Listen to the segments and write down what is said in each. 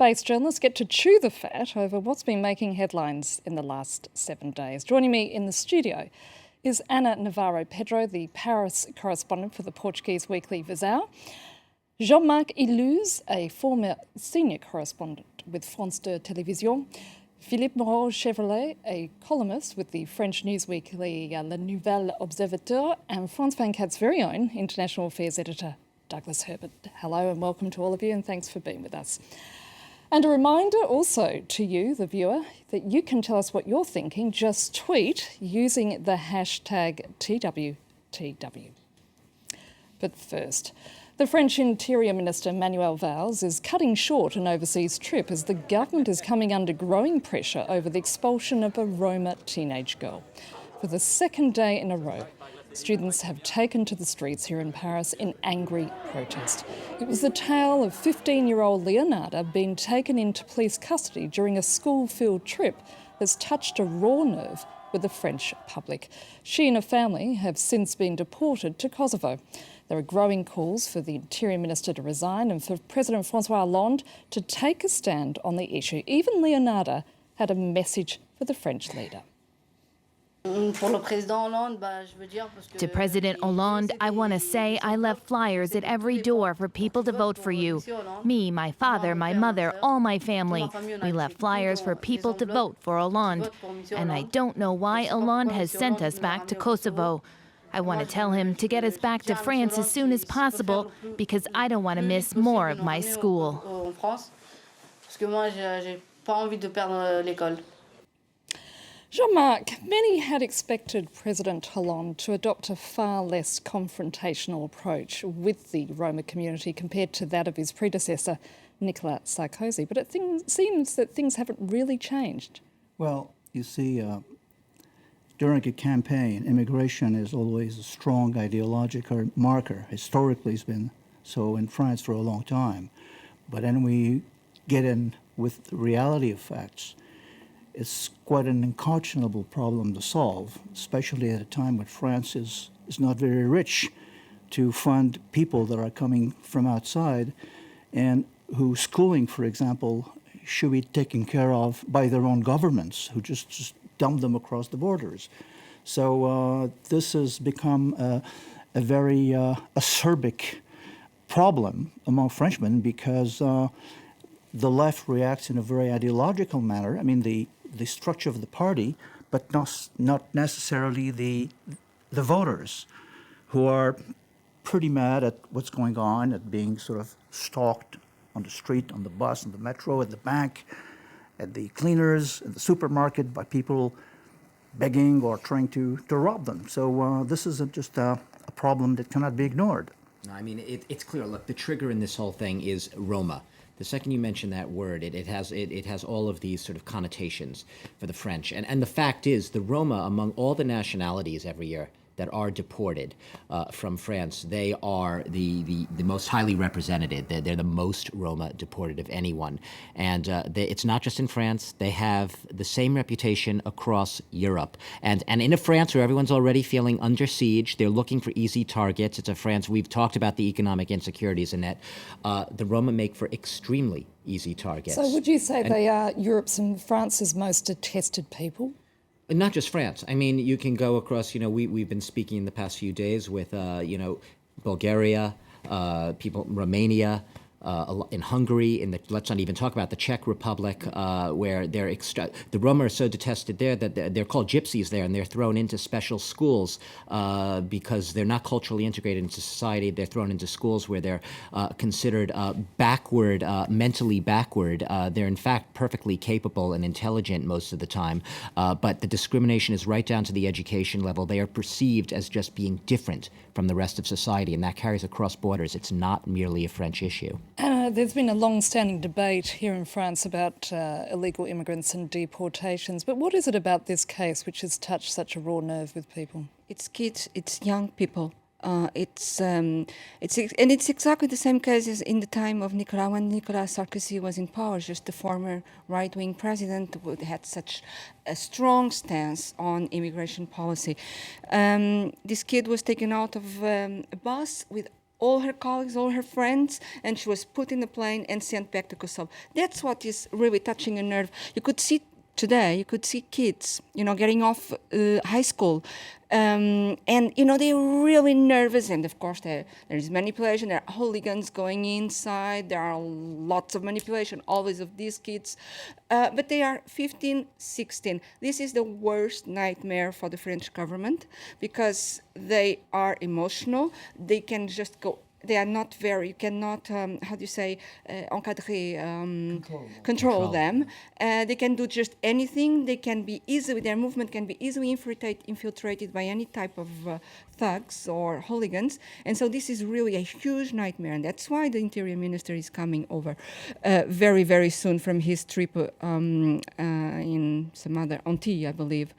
France-based journalists get to chew the fat over what's been making headlines in the last 7 days. Joining me in the studio is Navaro Pedro, the Paris correspondent for the Portuguese weekly Visao, Jean-Marc Illouz, a former senior correspondent with France 2 Télévision, Philippe Moreau Chevrolet, a columnist with the French news weekly Le Nouvel Observateur, and France 24's very own international affairs editor, Douglas Herbert. Hello and welcome to all of you, and thanks for being with us. And a reminder also to you, the viewer, that you can tell us what you're thinking. Just tweet using the hashtag TWTW. But first, the French Interior Minister Manuel Valls is cutting short an overseas trip as the government is coming under growing pressure over the expulsion of a Roma teenage girl. For the second day in a row, students have taken to the streets here in Paris in angry protest. It was the tale of 15-year-old Leonarda being taken into police custody during a school field trip that's touched a raw nerve with the French public. She and her family have since been deported to Kosovo. There are growing calls for the Interior Minister to resign and for President François Hollande to take a stand on the issue. Even Leonarda had a message for the French leader. To President Hollande, I want to say I left flyers at every door for people to vote for you. Me, my father, my mother, all my family. We left flyers for people to vote for Hollande. And I don't know why Hollande has sent us back to Kosovo. I want to tell him to get us back to France as soon as possible because I don't want to miss more of my school. Jean-Marc, many had expected President Hollande to adopt a far less confrontational approach with the Roma community compared to that of his predecessor, Nicolas Sarkozy. But it seems that things haven't really changed. Well, you see, during a campaign, immigration is always a strong ideological marker. Historically, it's been so in France for a long time. But then we get in with the reality of facts. It's quite an unconscionable problem to solve, especially at a time when France is not very rich to fund people that are coming from outside and whose schooling, for example, should be taken care of by their own governments who just dump them across the borders. So this has become a very acerbic problem among Frenchmen because the left reacts in a very ideological manner. I mean, the structure of the party, but not necessarily the voters, who are pretty mad at what's going on, at being sort of stalked on the street, on the bus, on the metro, at the bank, at the cleaners, at the supermarket, by people begging or trying to rob them. So this is just a problem that cannot be ignored. No, I mean, it's clear. Look, the trigger in this whole thing is Roma. The second you mention that word, it has all of these sort of connotations for the French. And the fact is, the Roma, among all the nationalities every year that are deported from France, they are the most highly represented. They're the most Roma deported of anyone. And it's not just in France. They have the same reputation across Europe. And in a France where everyone's already feeling under siege, they're looking for easy targets. It's a France, we've talked about the economic insecurities, Annette. The Roma make for extremely easy targets. So would you say they are Europe's and France's most detested people? Not just France. I mean, you can go across, we've been speaking in the past few days with, Bulgaria, people, Romania, in Hungary, let's not even talk about the Czech Republic, where the Roma are so detested there that they're called gypsies there, and they're thrown into special schools because they're not culturally integrated into society. They're thrown into schools where they're considered backward, mentally backward. They're in fact perfectly capable and intelligent most of the time, but the discrimination is right down to the education level. They are perceived as just being different from the rest of society, and that carries across borders. It's not merely a French issue. There's been a long-standing debate here in France about illegal immigrants and deportations, but what is it about this case which has touched such a raw nerve with people? It's kids, it's young people. It's exactly the same case as in the time of Nicolas, when Nicolas Sarkozy was in power, just the former right-wing president who had such a strong stance on immigration policy. This kid was taken out of a bus with all her colleagues, all her friends, and she was put in a plane and sent back to Kosovo. That's what is really touching a nerve. You could see today, you could see kids, getting off high school. And, they're really nervous. And, of course, there is manipulation. There are hooligans going inside. There are lots of manipulation, always, of these kids. But they are 15, 16. This is the worst nightmare for the French government because they are emotional. They can just go. They are not very, you cannot, encadrer, control them. They can do just anything. They can be their movement can be easily infiltrated by any type of thugs or hooligans. And so this is really a huge nightmare. And that's why the Interior Minister is coming over very, very soon from his trip in some other Antilles, I believe.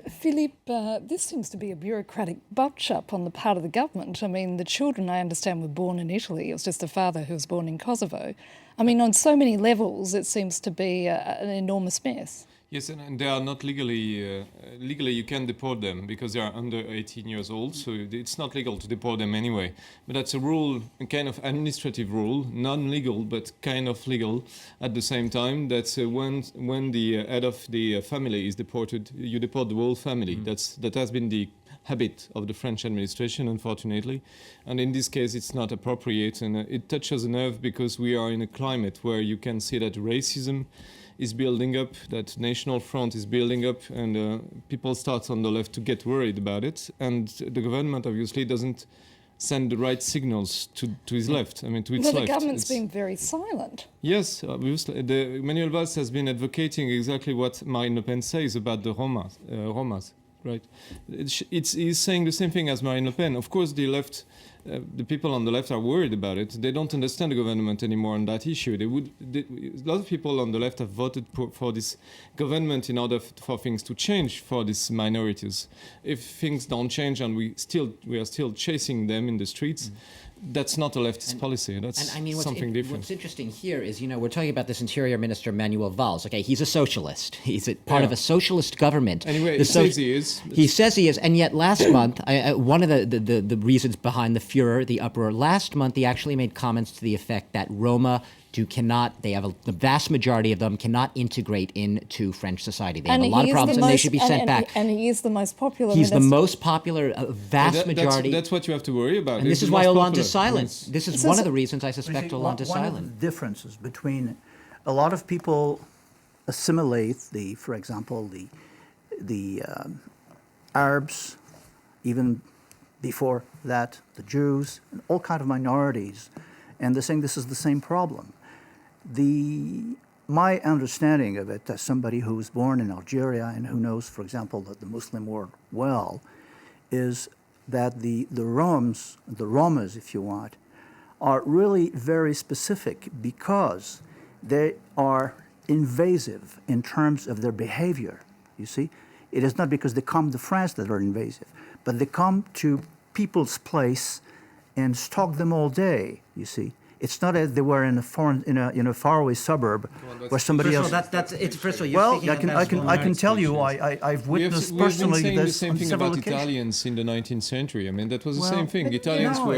Philippe, this seems to be a bureaucratic butch-up on the part of the government. I mean, the children, I understand, were born in Italy. It was just the father who was born in Kosovo. I mean, on so many levels, it seems to be an enormous mess. Yes, and they are not legally you can deport them because they are under 18 years old, so it's not legal to deport them anyway. But that's a rule, a kind of administrative rule, non-legal but kind of legal at the same time. That's when the head of the family is deported, you deport the whole family. That has been the habit of the French administration, unfortunately. And in this case, it's not appropriate, and it touches a nerve because we are in a climate where you can see that racism is building up, that National Front is building up, and people start on the left to get worried about it. And the government obviously doesn't send the right signals to his left, to its left. But the government's been very silent. Yes, obviously. Manuel Valls has been advocating exactly what Marine Le Pen says about the Romas. Right, he's saying the same thing as Marine Le Pen. Of course, the left, the people on the left are worried about it. They don't understand the government anymore on that issue. A lot of people on the left have voted for this government in order for things to change for these minorities. If things don't change and we are still chasing them in the streets, that's not a leftist policy. That's something different. What's interesting here is, we're talking about this Interior Minister, Manuel Valls. Okay, he's a socialist. He's part of a socialist government. Anyway, he says he is. He says he is, and yet last month, one of the reasons behind the furor, the uproar, last month he actually made comments to the effect that Roma the vast majority of them cannot integrate into French society. They have a lot of problems and they should be sent back. And he is the most popular. He's the most popular, vast majority. That's what you have to worry about. And this is why Hollande is silent. This is one of the reasons I suspect Hollande is silent. One of the differences between a lot of people assimilate for example, the Arabs, even before that, the Jews, and all kinds of minorities, and they're saying this is the same problem. My understanding of it, as somebody who was born in Algeria and who knows, for example, the Muslim world well, is that the Romas, if you want, are really very specific because they are invasive in terms of their behavior, you see. It is not because they come to France that are invasive, but they come to people's place and stalk them all day, you see. It's not as they were in a faraway suburb where somebody else. Well, I can tell you, I've witnessed personally this. We've been saying the same on thing several about occasions. Italians in the 19th century. That was the Well, same thing. but, Italians were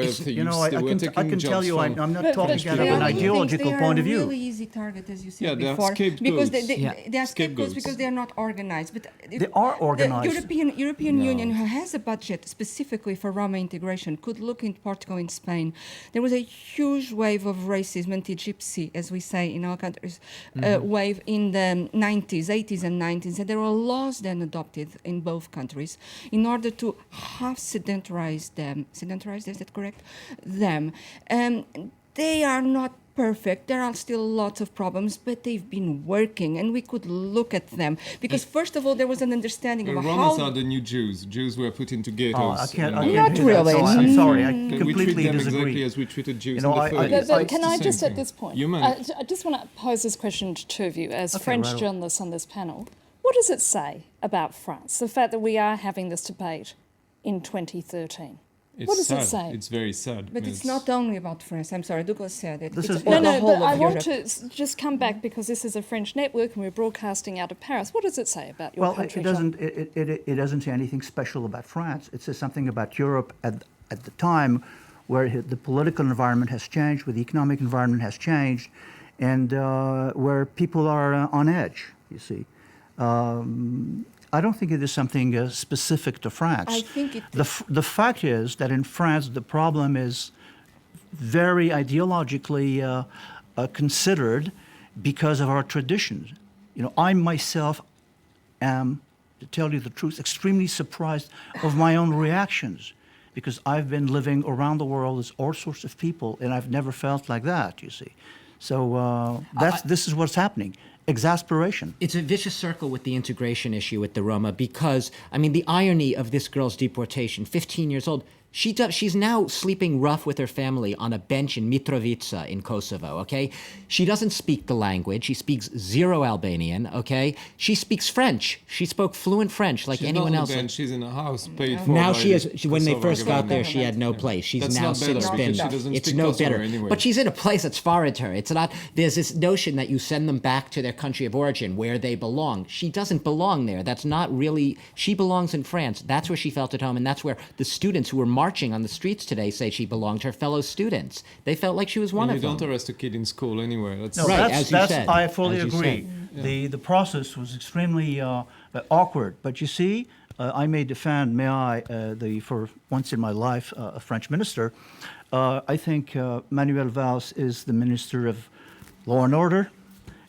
I can tell you, I'm not talking out of an ideological point of view. They are a really easy target, as you said they are before, because scapegoats. they are scapegoats because they are not organized. But They are organized. The European Union, who has a budget specifically for Roma integration, could look in Portugal and Spain. There was a huge wave of racism, anti-gypsy, as we say in our countries, wave in the 90s, 80s and 90s. And there were laws then adopted in both countries in order to half sedentarize them. Sedentarize, is that correct? Them. They are not perfect. There are still lots of problems, but they've been working, and we could look at them. Because first of all, there was an understanding of Romas how... are the new Jews. Jews were put into ghettos. I can't Not hear that. really. So I'm sorry, I We treat completely them disagree. exactly as we treated Jews You know, in the 30s. But It's can the I same just, thing. at this point, You may. I just want to pose this question to two of you as Okay, French right. journalists on this panel. What does it say about France, the fact that we are having this debate in 2013? It's What does sad. it say? It's very sad. But it's not only about France. I'm sorry, Douglas said it. This It's is- all No, the whole but I of want Europe. to just come back because this is a French network and we're broadcasting out of Paris. What does it say about your Well, country? it doesn't. It doesn't say anything special about France. It says something about Europe at the time where the political environment has changed, where the economic environment has changed, and where people are on edge, you see. I don't think it is something specific to France. I think it the fact is that in France, the problem is very ideologically considered because of our traditions. You know, I myself am, to tell you the truth, extremely surprised of my own reactions, because I've been living around the world with all sorts of people, and I've never felt like that, you see. So this is what's happening. Exasperation. It's a vicious circle with the integration issue with the Roma, because, I mean, the irony of this girl's deportation, 15 years old, she's now sleeping rough with her family on a bench in Mitrovica in Kosovo, okay? She doesn't speak the language. She speaks zero Albanian, okay? She speaks French. She spoke fluent French like anyone else. She's in a house paid for. Now by she is. the When they Kosovo first got government. there, she had no place. She's That's now not better, since because been. she doesn't It's speak no Kosovo better. anyway. But she's in a place that's foreign to her. It's not. There's this notion that you send them back to their country of origin where they belong. She doesn't belong there. That's not really. She belongs in France. That's where she felt at home, and that's where the students who were marching on the streets today say she belonged. Her fellow students. They felt like she was one And of you them. don't arrest a kid in school anywhere. That's No, Right, that's, as you said. I fully As you agree. said. The process was extremely awkward. But you see, I may defend, for once in my life, a French minister. I think Manuel Valls is the Minister of Law and Order,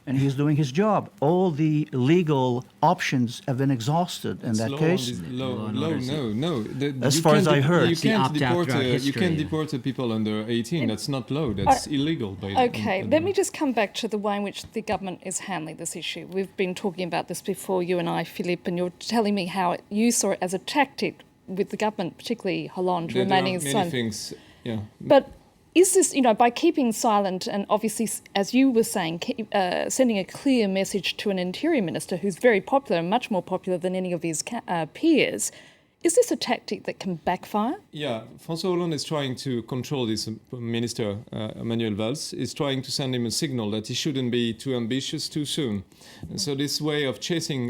and he's doing his job. All the legal options have been exhausted in that case. No. As far as I heard. You It's the can't opt-out deport. throughout You history. can't deport people under 18. That's not law. That's illegal. Okay, let me just come back to the way in which the government is handling this issue. We've been talking about this before, you and I, Philippe, and you're telling me how you saw it as a tactic with the government, particularly Hollande, remaining there are silent. many things. Yeah. But is this, by keeping silent and obviously, as you were saying, sending a clear message to an interior minister who's very popular and much more popular than any of his peers, is this a tactic that can backfire? Yeah, François Hollande is trying to control this minister, Manuel Valls, is trying to send him a signal that he shouldn't be too ambitious too soon. And so this way of chasing,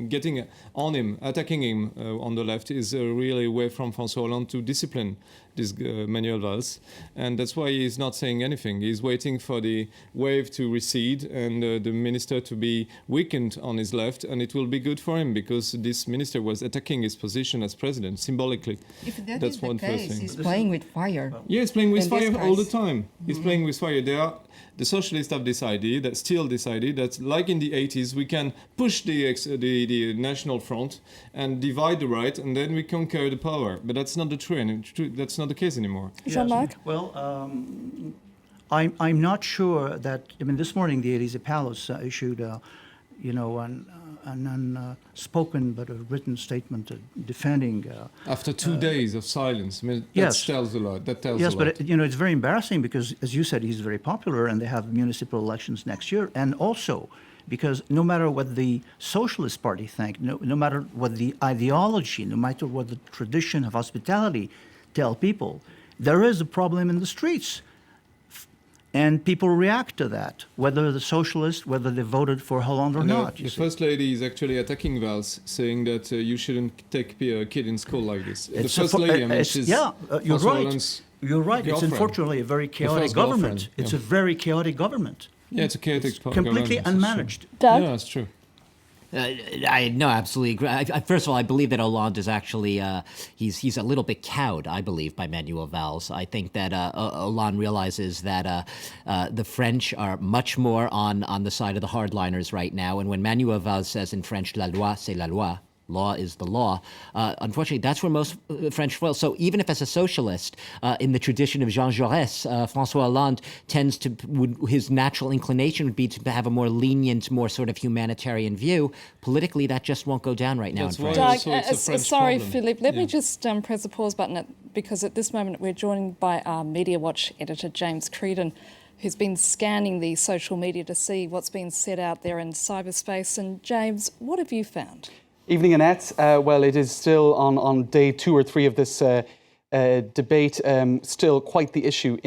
getting on him, attacking him on the left is really a way from François Hollande to discipline this Manuel Valls. And that's why he's not saying anything. He's waiting for the wave to recede and the minister to be weakened on his left, and it will be good for him because this minister was attacking his position as president symbolically. If that That's is the one first case, thing. he's playing with fire. Yeah, he's playing with In this fire all the case. time. He's playing with fire. The socialists have decided, that still decided, that like in the 80s, we can push the National Front and divide the right, and then we conquer the power. But that's not the trend. That's not the case anymore. Jean-Marc? Well, I'm not sure that. I mean, this morning the Élysée Palace issued, an unspoken but a written statement defending. After 2 days of silence, I mean, Yes. that tells a lot. That tells Yes, a lot. but it's very embarrassing because, as you said, he's very popular, and they have municipal elections next year, and also because no matter what the Socialist Party think, no matter what the ideology, no matter what the tradition of hospitality tell people, there is a problem in the streets. And people react to that, whether the socialists, whether they voted for Hollande or And, not. the First Lady is actually attacking Valls, saying that you shouldn't take a kid in school like this. The First Lady, I mean, she's you're François right. Hollande's You're right. It's girlfriend. unfortunately a very chaotic first government. girlfriend, It's yeah. a very chaotic government. Yeah, it's a chaotic Completely government, that's unmanaged. true. Doug? Yeah, that's true. I no, absolutely agree. First of all, I believe that Hollande is actually he's a little bit cowed, I believe, by Manuel Valls. I think that Hollande realizes that the French are much more on the side of the hardliners right now. And when Manuel Valls says in French, "La loi, c'est la loi," law is the law. Unfortunately, that's where most French fall. So even if as a socialist, in the tradition of Jean Jaurès, François Hollande his natural inclination would be to have a more lenient, more sort of humanitarian view. Politically, that just won't go down right now That's in why France. Doug, also it's a French sorry, problem. Philippe, let me Yeah. just press the pause button because at this moment we're joined by our Media Watch editor, James Creedon, who's been scanning the social media to see what's been said out there in cyberspace. And James, what have you found? Evening, Annette. Well, it is still on day 2 or 3 of this debate, still quite the issue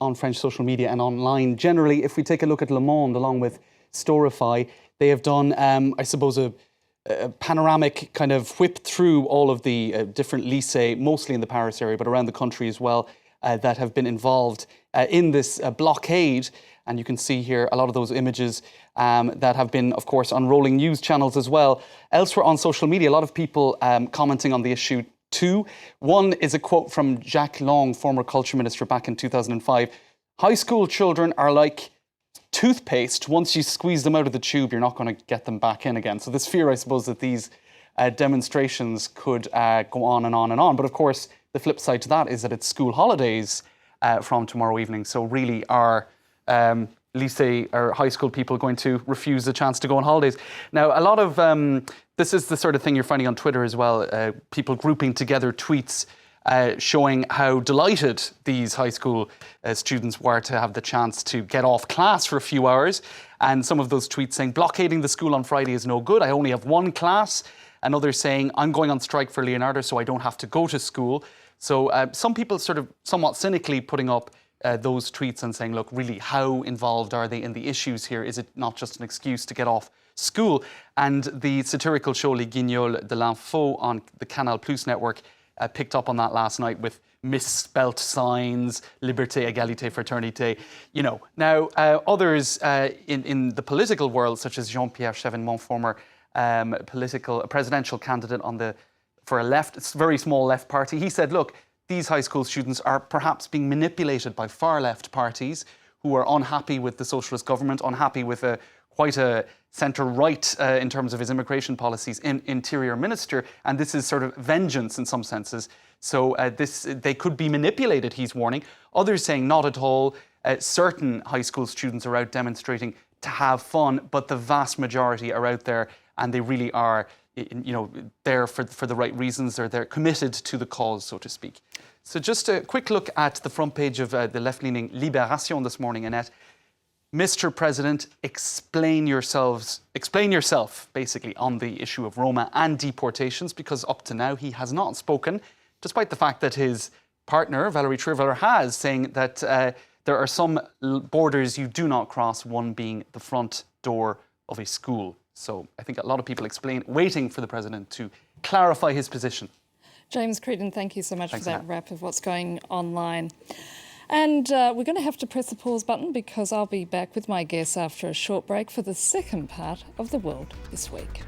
on French social media and online. Generally, if we take a look at Le Monde along with Storify, they have done, I suppose, a panoramic kind of whip through all of the different lycées, mostly in the Paris area, but around the country as well, that have been involved in this blockade. And you can see here a lot of those images that have been, of course, on rolling news channels as well. Elsewhere on social media, a lot of people commenting on the issue too. One is a quote from Jacques Long, former culture minister back in 2005. High school children are like toothpaste. Once you squeeze them out of the tube, you're not going to get them back in again. So this fear, I suppose, that these demonstrations could go on and on and on. But of course, the flip side to that is that it's school holidays from tomorrow evening. So really are lycée or high school people going to refuse the chance to go on holidays? Now, a lot of this is the sort of thing you're finding on Twitter as well. People grouping together tweets showing how delighted these high school students were to have the chance to get off class for a few hours. And some of those tweets saying, blockading the school on Friday is no good. I only have one class. And others saying, I'm going on strike for Leonardo, so I don't have to go to school. So some people sort of somewhat cynically putting up those tweets and saying, look, really, how involved are they in the issues here? Is it not just an excuse to get off school? And the satirical show Les Guignols de l'Info on the Canal Plus network picked up on that last night with misspelt signs, liberté, égalité, fraternité. You know, now others in the political world, such as Jean-Pierre Chevènement, former presidential candidate for a very small left party, he said, look, these high school students are perhaps being manipulated by far left parties who are unhappy with the socialist government, unhappy with quite a centre-right in terms of his immigration policies in Interior Minister, and this is sort of vengeance in some senses. So they could be manipulated, he's warning. Others saying not at all. Certain high school students are out demonstrating to have fun, but the vast majority are out there and they really are, you know, there for the right reasons. They're committed to the cause, so to speak. So just a quick look at the front page of the left-leaning Libération this morning, Annette. Mr. President, explain yourself, basically, on the issue of Roma and deportations, because up to now he has not spoken, despite the fact that his partner, Valérie Trierweiler, has, saying that there are some borders you do not cross, one being the front door of a school. So I think a lot of people waiting for the President to clarify his position. James Creedon, thank you so much Thanks, for that Annette. wrap of what's going online. And we're going to have to press the pause button because I'll be back with my guests after a short break for the second part of The World This Week.